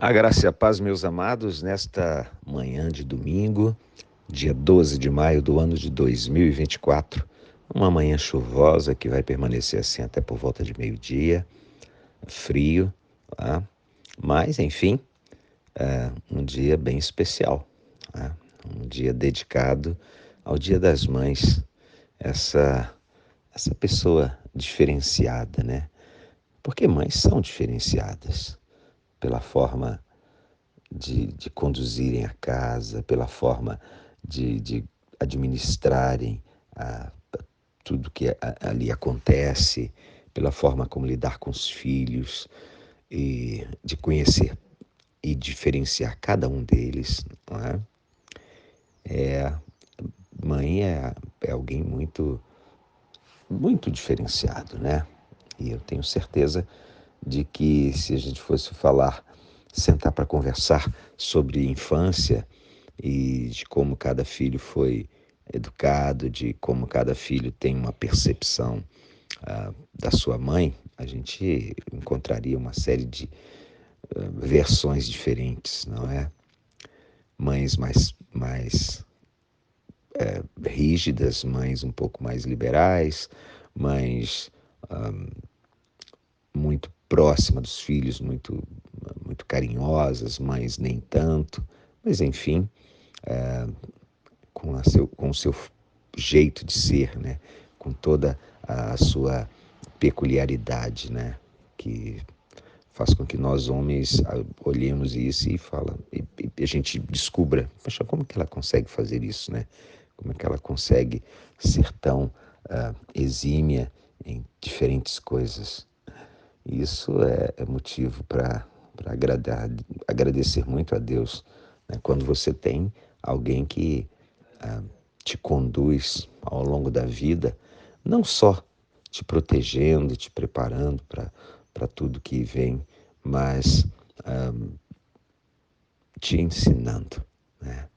A graça e a paz, meus amados, nesta manhã de domingo, dia 12 de maio do ano de 2024, uma manhã chuvosa que vai permanecer assim até por volta de meio-dia, frio, tá? Mas, enfim, um dia bem especial, tá? Um dia dedicado ao Dia das Mães, essa, essa pessoa diferenciada, né? Porque mães são diferenciadas pela forma de conduzirem a casa, pela forma de administrarem tudo que ali acontece, pela forma como lidar com os filhos e de conhecer e diferenciar cada um deles, não é? Mãe é alguém muito diferenciado, né? E eu tenho certeza de que se a gente fosse sentar para conversar sobre infância e de como cada filho foi educado, de como cada filho tem uma percepção da sua mãe, a gente encontraria uma série de versões diferentes, não é? Mães mais rígidas, mães um pouco mais liberais, mães muito próximas dos filhos, muito carinhosas, mães nem tanto, mas enfim, com o seu jeito de ser, né? Com toda a sua peculiaridade, né? Que faz com que nós homens olhemos isso e a gente descubra, poxa, como que ela consegue fazer isso, né? Como é que ela consegue ser tão exímia em diferentes coisas? Isso é motivo para agradecer muito a Deus, né? Quando você tem alguém que te conduz ao longo da vida, não só te protegendo, te preparando para tudo que vem, mas te ensinando, né?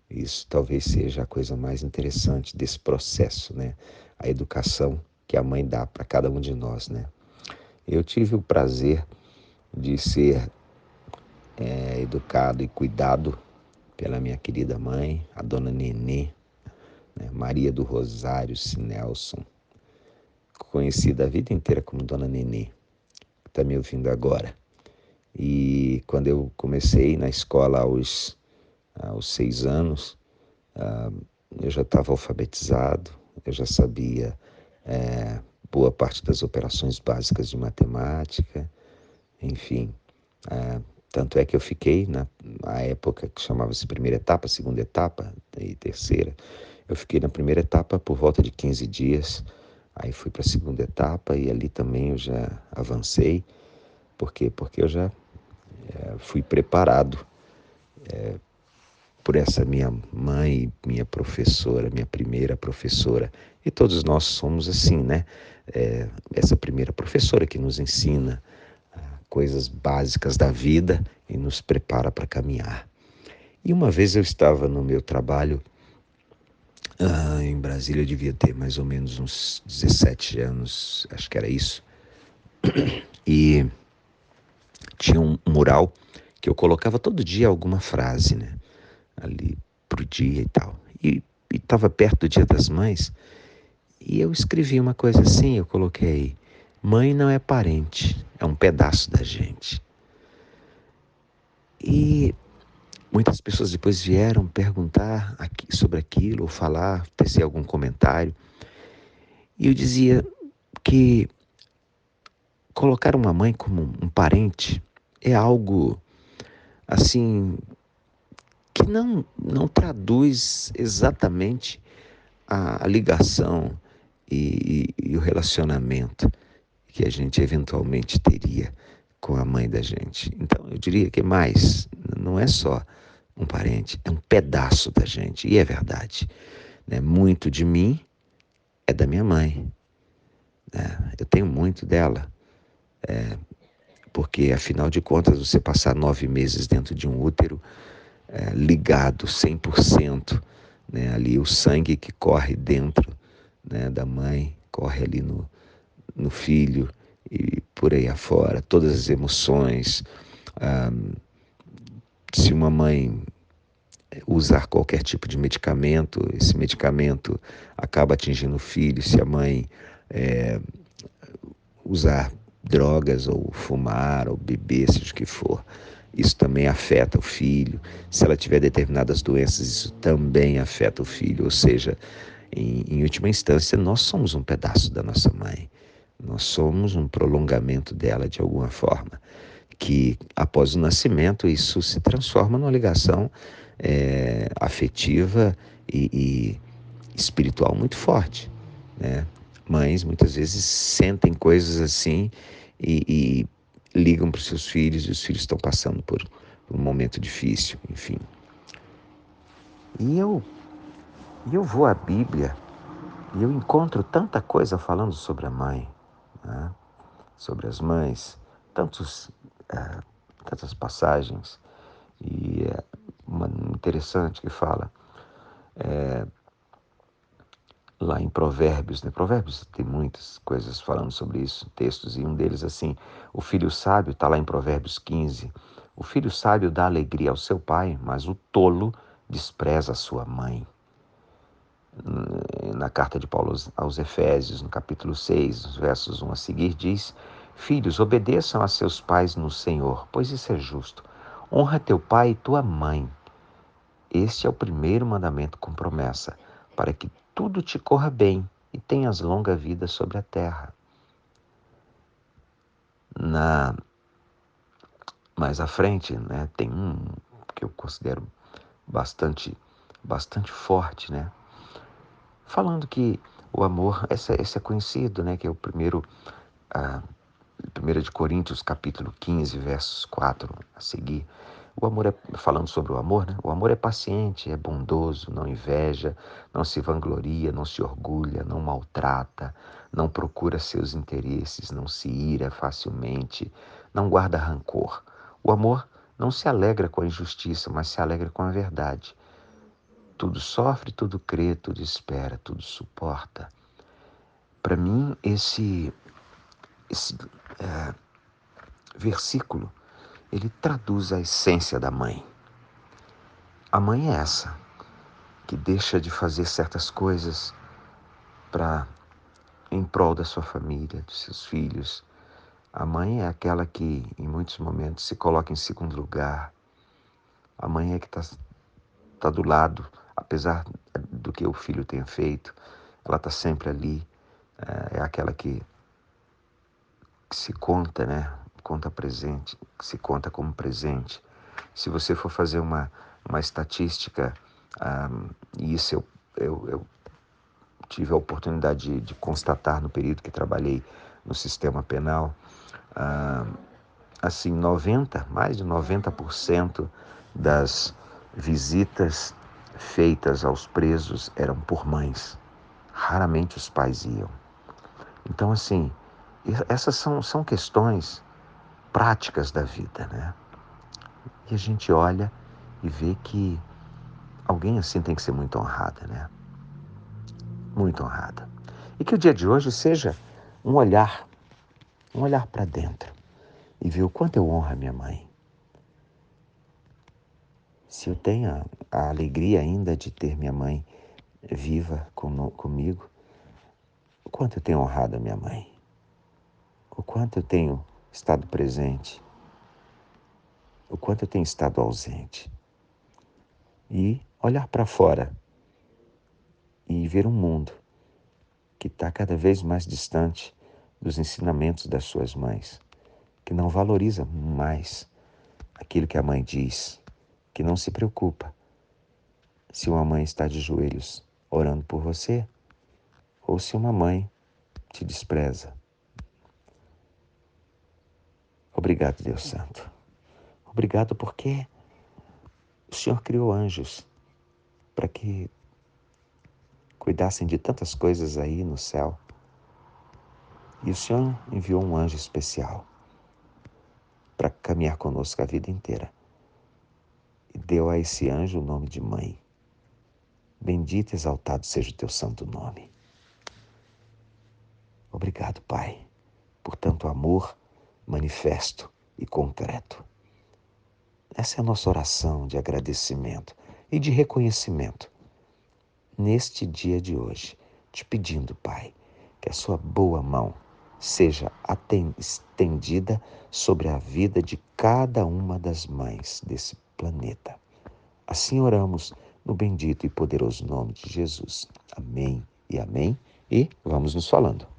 Isso talvez seja a coisa mais interessante desse processo, né? A educação que a mãe dá para cada um de nós, né? Eu tive o prazer de ser educado e cuidado pela minha querida mãe, a dona Nenê, né? Maria do Rosário Sinelson, conhecida a vida inteira como Dona Nenê, que está me ouvindo agora. E quando eu comecei na escola aos 6 anos, eu já estava alfabetizado, eu já sabia boa parte das operações básicas de matemática, enfim. Tanto é que eu fiquei na época que chamava-se primeira etapa, segunda etapa e terceira. Eu fiquei na primeira etapa por volta de 15 dias, aí fui para a segunda etapa e ali também eu já avancei. Por quê? Porque eu já fui preparado por essa minha mãe, minha professora, minha primeira professora. E todos nós somos assim, né? Essa primeira professora que nos ensina coisas básicas da vida e nos prepara para caminhar. E uma vez eu estava no meu trabalho em Brasília, eu devia ter mais ou menos uns 17 anos, acho que era isso. E tinha um mural que eu colocava todo dia alguma frase, né? Ali pro dia e tal. E estava perto do Dia das Mães e eu escrevi uma coisa assim, eu coloquei: mãe não é parente, é um pedaço da gente. E muitas pessoas depois vieram perguntar sobre aquilo, ou falar, tecer algum comentário. E eu dizia que colocar uma mãe como um parente é algo, assim, que não traduz exatamente a ligação e o relacionamento que a gente eventualmente teria com a mãe da gente. Então, eu diria que mais, não é só um parente, é um pedaço da gente. E é verdade, né? Muito de mim é da minha mãe, né? Eu tenho muito dela, porque afinal de contas você passar 9 meses dentro de um útero ligado 100%, né? Ali o sangue que corre dentro, né, da mãe, corre ali no filho e por aí afora, todas as emoções, Se uma mãe usar qualquer tipo de medicamento, esse medicamento acaba atingindo o filho. Se a mãe usar drogas ou fumar ou beber, seja o que for, isso também afeta o filho. Se ela tiver determinadas doenças, isso também afeta o filho. Ou seja, em última instância, nós somos um pedaço da nossa mãe. Nós somos um prolongamento dela de alguma forma, que após o nascimento isso se transforma numa ligação afetiva e espiritual muito forte, né? Mães muitas vezes sentem coisas assim e ligam para os seus filhos, e os filhos estão passando por um momento difícil, enfim. E eu vou à Bíblia e eu encontro tanta coisa falando sobre a mãe, né? Sobre as mães, tantas passagens. E uma interessante que fala lá em Provérbios, né? Provérbios tem muitas coisas falando sobre isso, textos, e um deles assim, o filho sábio, está lá em Provérbios 15, o filho sábio dá alegria ao seu pai, mas o tolo despreza a sua mãe. Na carta de Paulo aos Efésios, no capítulo 6, os versos 1 a seguir, diz: Filhos, obedeçam a seus pais no Senhor, pois isso é justo. Honra teu pai e tua mãe. Este é o primeiro mandamento com promessa, para que tudo te corra bem e tenhas longa vida sobre a terra. Mais à frente, né, tem um que eu considero bastante forte, né? Falando que o amor, esse é conhecido, né, que é o primeiro, 1 de Coríntios, capítulo 15, versos 4 a seguir. O amor falando sobre o amor, né? O amor é paciente, é bondoso, não inveja, não se vangloria, não se orgulha, não maltrata, não procura seus interesses, não se ira facilmente, não guarda rancor. O amor não se alegra com a injustiça, mas se alegra com a verdade. Tudo sofre, tudo crê, tudo espera, tudo suporta. Para mim, esse versículo, ele traduz a essência da mãe. A mãe é essa, que deixa de fazer certas coisas em prol da sua família, dos seus filhos. A mãe é aquela que, em muitos momentos, se coloca em segundo lugar. A mãe é que está do lado, apesar do que o filho tenha feito. Ela está sempre ali. É aquela que se conta, né? Conta presente, que se conta como presente. Se você for fazer uma estatística, e isso eu tive a oportunidade de constatar no período que trabalhei no sistema penal, assim, mais de 90% das visitas feitas aos presos eram por mães. Raramente os pais iam. Então, assim, essas são questões práticas da vida, né? E a gente olha e vê que alguém assim tem que ser muito honrada, né? Muito honrada. E que o dia de hoje seja um olhar para dentro e ver o quanto eu honro a minha mãe. Se eu tenho a alegria ainda de ter minha mãe viva comigo, o quanto eu tenho honrado a minha mãe, o quanto eu tenho estado presente, o quanto eu tenho estado ausente. E olhar para fora e ver um mundo que está cada vez mais distante dos ensinamentos das suas mães, que não valoriza mais aquilo que a mãe diz, que não se preocupa se uma mãe está de joelhos orando por você ou se uma mãe te despreza. Obrigado, Deus Santo. Obrigado porque o Senhor criou anjos para que cuidassem de tantas coisas aí no céu. E o Senhor enviou um anjo especial para caminhar conosco a vida inteira. E deu a esse anjo o nome de mãe. Bendito e exaltado seja o teu santo nome. Obrigado, Pai, por tanto amor manifesto e concreto. Essa é a nossa oração de agradecimento e de reconhecimento neste dia de hoje, te pedindo, Pai, que a sua boa mão seja estendida sobre a vida de cada uma das mães desse planeta. Assim oramos no bendito e poderoso nome de Jesus. Amém e amém. E vamos nos falando.